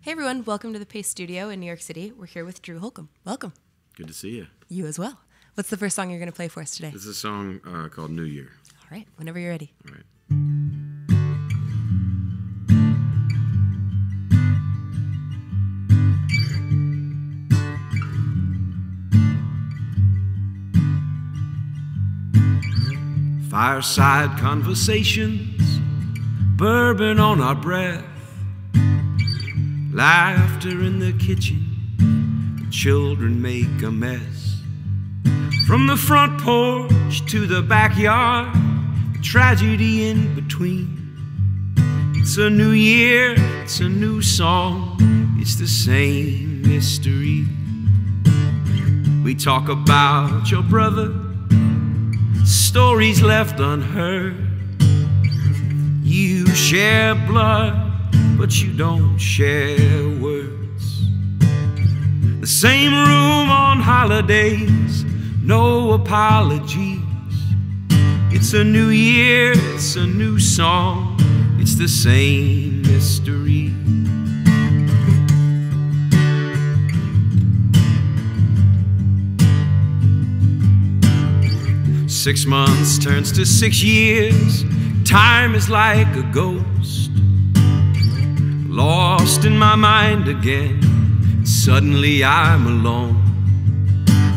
Hey everyone, welcome to the Pace Studio in New York City. We're here with Drew Holcomb. Welcome. Good to see you. You as well. What's the first song you're going to play for us today? This is a song called New Year. All right, whenever you're ready. All right. Fireside conversations, bourbon on our breath, laughter in the kitchen, the children make a mess. From the front porch to the backyard, the tragedy in between. It's a new year, it's a new song, it's the same mystery. We talk about your brother, stories left unheard. You share blood, but you don't share words. The same room on holidays, no apologies. It's a new year, it's a new song, it's the same mystery. 6 months turns to 6 years. Time is like a ghost, lost in my mind again. Suddenly I'm alone.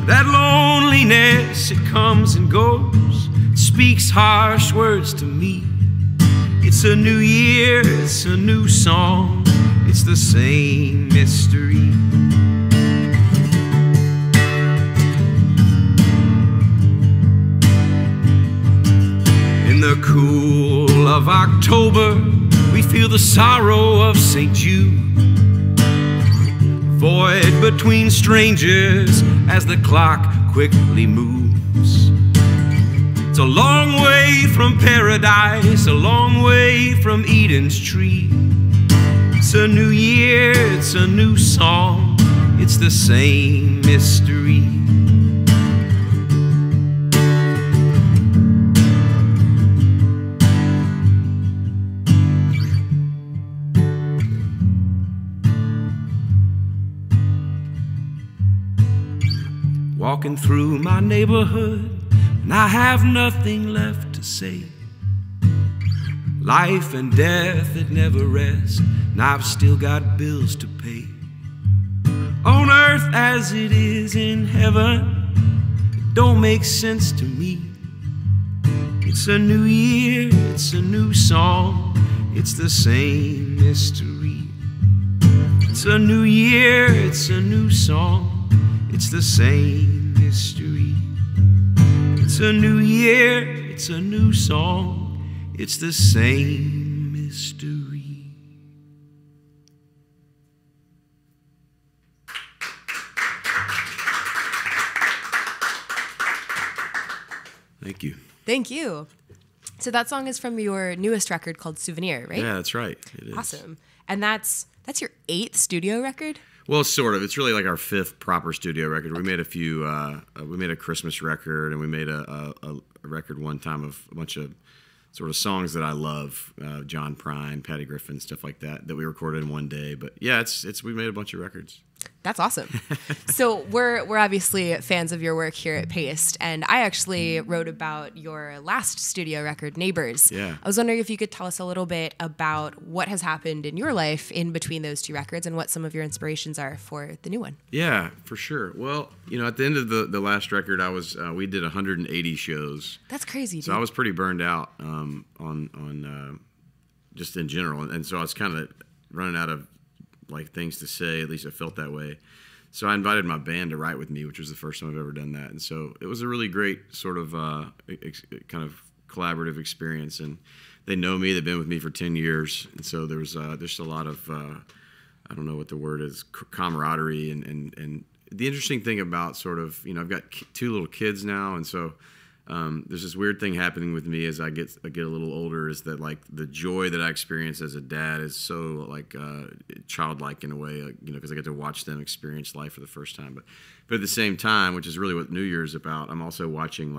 That loneliness, it comes and goes, speaks harsh words to me. It's a new year, it's a new song, it's the same mystery. In the cool of October, we feel the sorrow of St. Jude. Void between strangers as the clock quickly moves. It's a long way from paradise, a long way from Eden's tree. It's a new year, it's a new song, it's the same mystery. Walking through my neighborhood, and I have nothing left to say. Life and death, it never rests, and I've still got bills to pay. On earth as it is in heaven, it don't make sense to me. It's a new year, it's a new song, it's the same mystery. It's a new year, it's a new song, it's the same mystery. It's a new year, it's a new song, it's the same mystery. Thank you. Thank you. So that song is from your newest record called Souvenir, right? Yeah, that's right. It is. Awesome. And that's your 8th studio record? Well, sort of. It's really like our 5th proper studio record. We made a few. We made a Christmas record, and we made a record one time of a bunch of sort of songs that I love, John Prine, Patty Griffin, stuff like that we recorded in one day. But yeah, we made a bunch of records. That's awesome. So we're obviously fans of your work here at Paste, and I actually wrote about your last studio record, Neighbors. Yeah. I was wondering if you could tell us a little bit about what has happened in your life in between those 2 records and what some of your inspirations are for the new one. Yeah, for sure. Well, at the end of the last record, we did 180 shows. That's crazy. So I was pretty burned out on just in general, and so I was kind of running out of things to say. At least I felt that way. So I invited my band to write with me, which was the first time I've ever done that. And so it was a really great sort of kind of collaborative experience. And they know me; they've been with me for 10 years. And so there's a lot of I don't know what the word is, camaraderie. And the interesting thing about sort of I've got 2 little kids now, and so there's this weird thing happening with me as I get a little older, is that the joy that I experience as a dad is so childlike in a way, because I get to watch them experience life for the first time. But at the same time, which is really what New Year's about, I'm also watching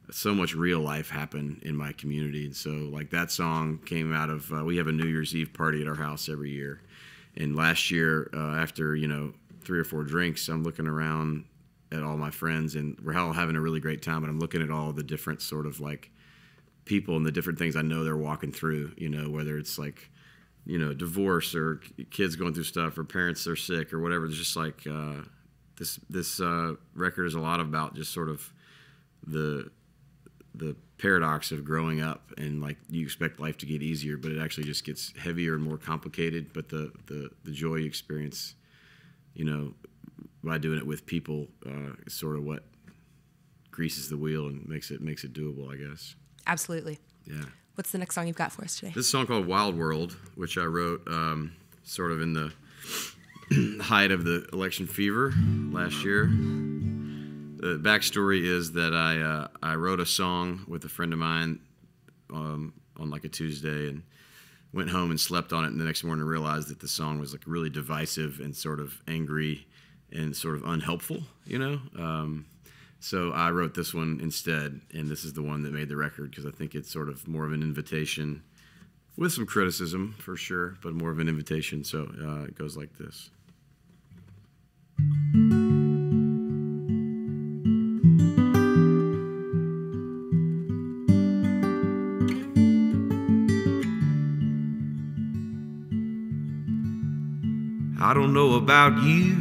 so much real life happen in my community. And so that song came out of we have a New Year's Eve party at our house every year, And last year, after 3 or 4 drinks, I'm looking around at all my friends, and we're all having a really great time. And I'm looking at all the different sort of like people and the different things I know they're walking through. Whether it's like divorce or kids going through stuff or parents that are sick or whatever. It's just like this record is a lot about just sort of the paradox of growing up, and like you expect life to get easier, but it actually just gets heavier and more complicated. But the joy you experience, by doing it with people, is sort of what greases the wheel and makes it doable, I guess. Absolutely. Yeah. What's the next song you've got for us today? This is a song called Wild World, which I wrote sort of in the height of the election fever last year. The backstory is that I wrote a song with a friend of mine on like a Tuesday, and went home and slept on it, and the next morning realized that the song was like really divisive and sort of angry and sort of unhelpful, So I wrote this one instead, and this is the one that made the record because I think it's sort of more of an invitation with some criticism for sure, but more of an invitation. So it goes like this. I don't know about you,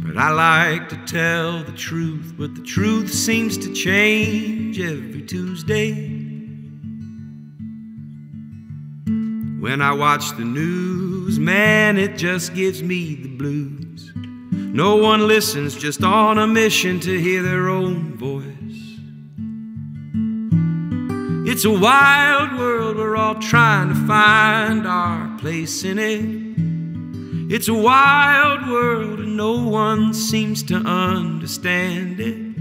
but I like to tell the truth, but the truth seems to change every Tuesday. When I watch the news, man, it just gives me the blues. No one listens, just on a mission to hear their own voice. It's a wild world, we're all trying to find our place in it. It's a wild world and no one seems to understand it.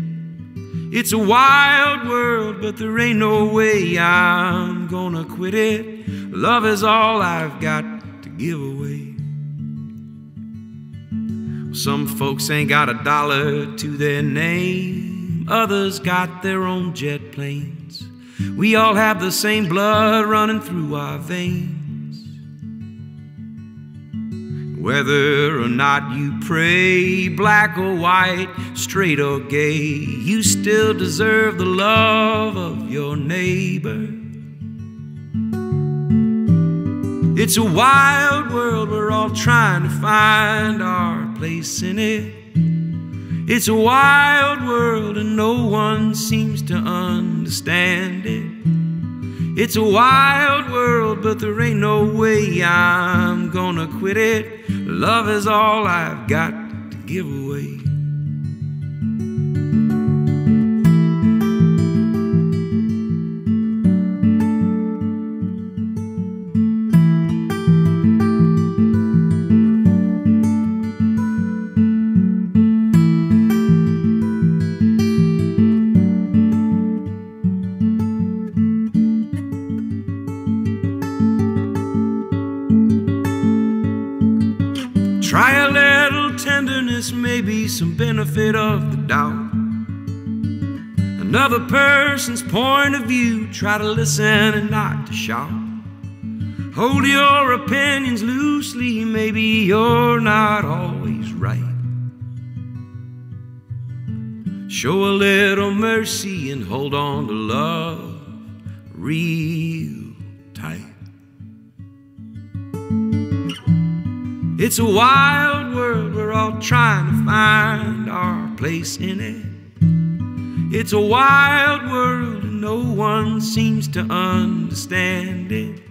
It's a wild world, but there ain't no way I'm gonna quit it. Love is all I've got to give away. Some folks ain't got $1 to their name. Others got their own jet planes. We all have the same blood running through our veins. Whether or not you pray, black or white, straight or gay, you still deserve the love of your neighbor. It's a wild world, we're all trying to find our place in it. It's a wild world and no one seems to understand it. It's a wild world, but there ain't no way I'm gonna quit it. Love is all I've got to give away. Try a little tenderness, maybe some benefit of the doubt. Another person's point of view, try to listen and not to shout. Hold your opinions loosely, maybe you're not always right. Show a little mercy and hold on to love real tight. It's a wild world, we're all trying to find our place in it. It's a wild world and no one seems to understand it.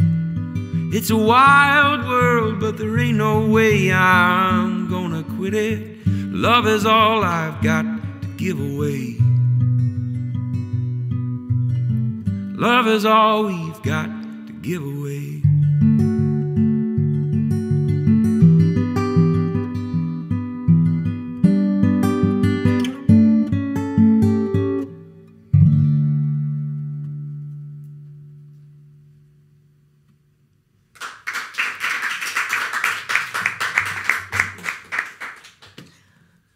It's a wild world, but there ain't no way I'm gonna quit it. Love is all I've got to give away. Love is all we've got to give away.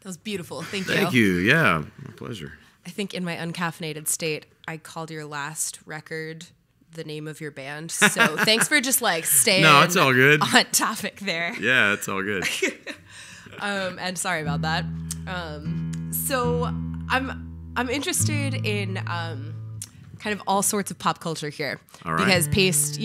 That was beautiful. Thank you. Thank you. Yeah, my pleasure. I think in my uncaffeinated state, I called your last record the name of your band. So thanks for just like staying No, it's all good. on topic there. Yeah, it's all good. And sorry about that. So I'm interested in kind of all sorts of pop culture here. All right. Because Paste,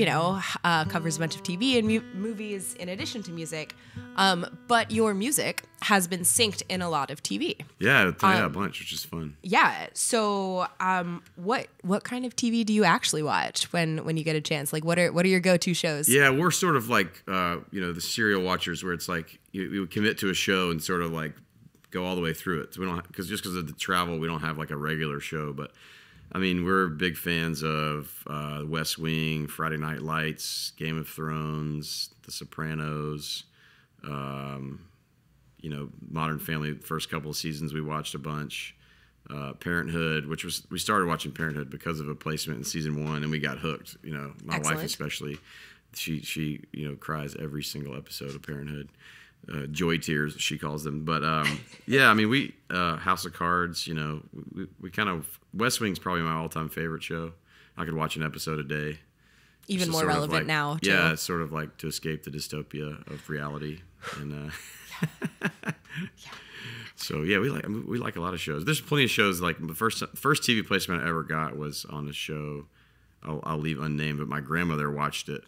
covers a bunch of TV and movies in addition to music. But your music has been synced in a lot of TV. Yeah, a bunch, which is fun. Yeah. So what kind of TV do you actually watch when you get a chance? Like what are your go-to shows? Yeah, we're sort of like the serial watchers, where it's like we would commit to a show and sort of like go all the way through it. So we don't, because of the travel, we don't have like a regular show. But I mean, we're big fans of West Wing, Friday Night Lights, Game of Thrones, The Sopranos. Modern Family. The first couple of seasons we watched a bunch. Parenthood, we started watching Parenthood because of a placement in season 1, and we got hooked. My Excellent. wife especially, she cries every single episode of Parenthood. Joy tears, she calls them. But yeah, I mean, we House of Cards. We kind of, West Wing's probably my all-time favorite show. I could watch an episode a day. Even more relevant now, too. Yeah, it's sort of like to escape the dystopia of reality. And Yeah. so yeah, we like a lot of shows. There's plenty of shows. Like the first TV placement I ever got was on a show I'll leave unnamed, but my grandmother watched it,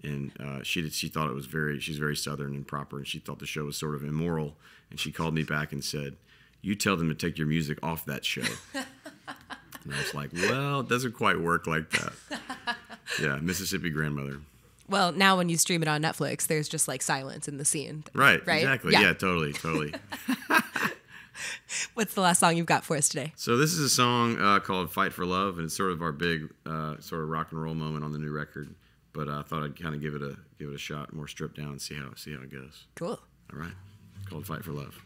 and she thought it was she's very Southern and proper, and she thought the show was sort of immoral, and she called me back and said, "You tell them to take your music off that show." And I was like, well, it doesn't quite work like that. Yeah, Mississippi grandmother. Well, now when you stream it on Netflix, there's just like silence in the scene. Right? Exactly. Yeah, totally. What's the last song you've got for us today? So this is a song called "Fight for Love," and it's sort of our big sort of rock and roll moment on the new record. But I thought I'd kind of give it a shot, more stripped down, and see how it goes. Cool. All right. It's called "Fight for Love."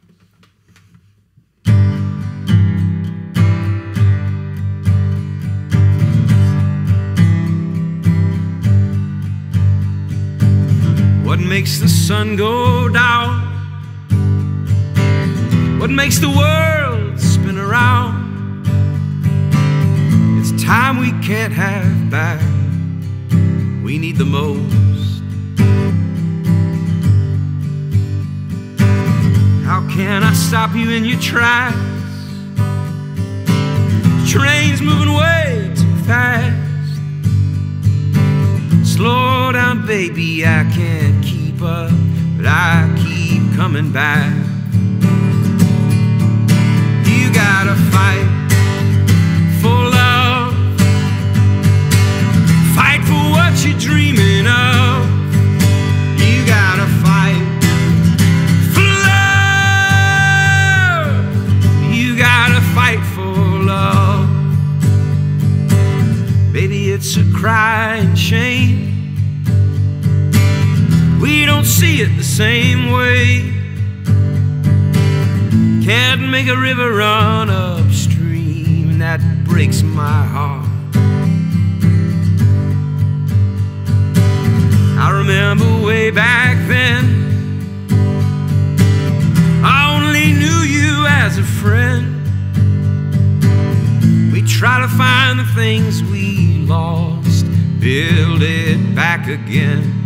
What makes the sun go down? What makes the world spin around? It's time we can't have back. We need the most. How can I stop you in your tracks? Train's moving way too fast. Slow down, baby, I can't keep up, but I keep coming back. You gotta fight for love. Fight for what you're dreaming of. You gotta fight for love. You gotta fight for love. Baby, it's a crying shame we don't see it the same way. Can't make a river run upstream, and that breaks my heart. I remember way back then, I only knew you as a friend. We try to find the things we lost, build it back again.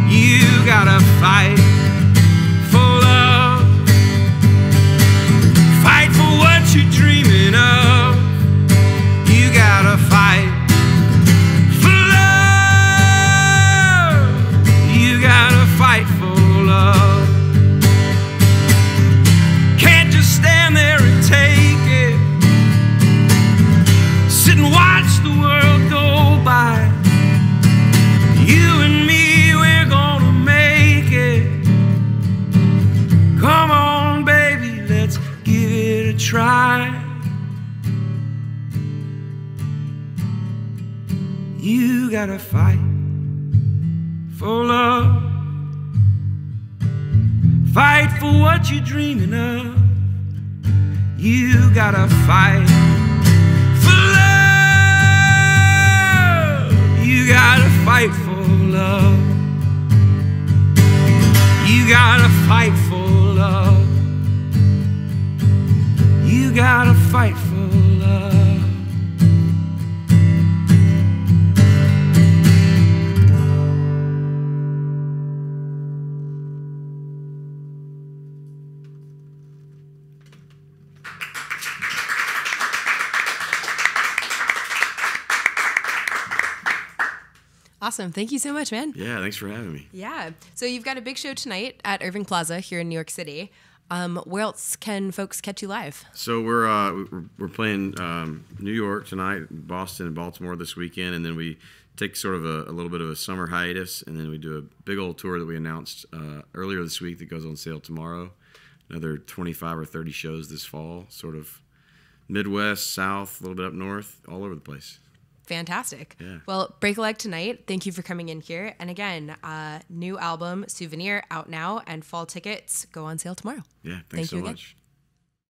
You gotta fight for love. Fight for what you're dreaming of. You gotta fight for love. You gotta fight for love. Can't just stand there and take it. Sit and watch the world go by. You and me, we're gonna make it. Come on, baby, let's give it a try. You gotta fight for love. Fight for what you're dreaming of. You gotta fight for love. You gotta fight for love. You gotta fight for love. You gotta fight for love. Awesome. Thank you so much, man. Yeah, thanks for having me. Yeah. So you've got a big show tonight at Irving Plaza here in New York City. Where else can folks catch you live? So we're playing New York tonight, Boston, and Baltimore this weekend, and then we take sort of a little bit of a summer hiatus, and then we do a big old tour that we announced earlier this week that goes on sale tomorrow. Another 25 or 30 shows this fall, sort of Midwest, South, a little bit up north, all over the place. Fantastic. Yeah. Well, Break a Leg tonight. Thank you for coming in here. And again, new album, Souvenir, out now, and fall tickets go on sale tomorrow. Yeah, thanks so much.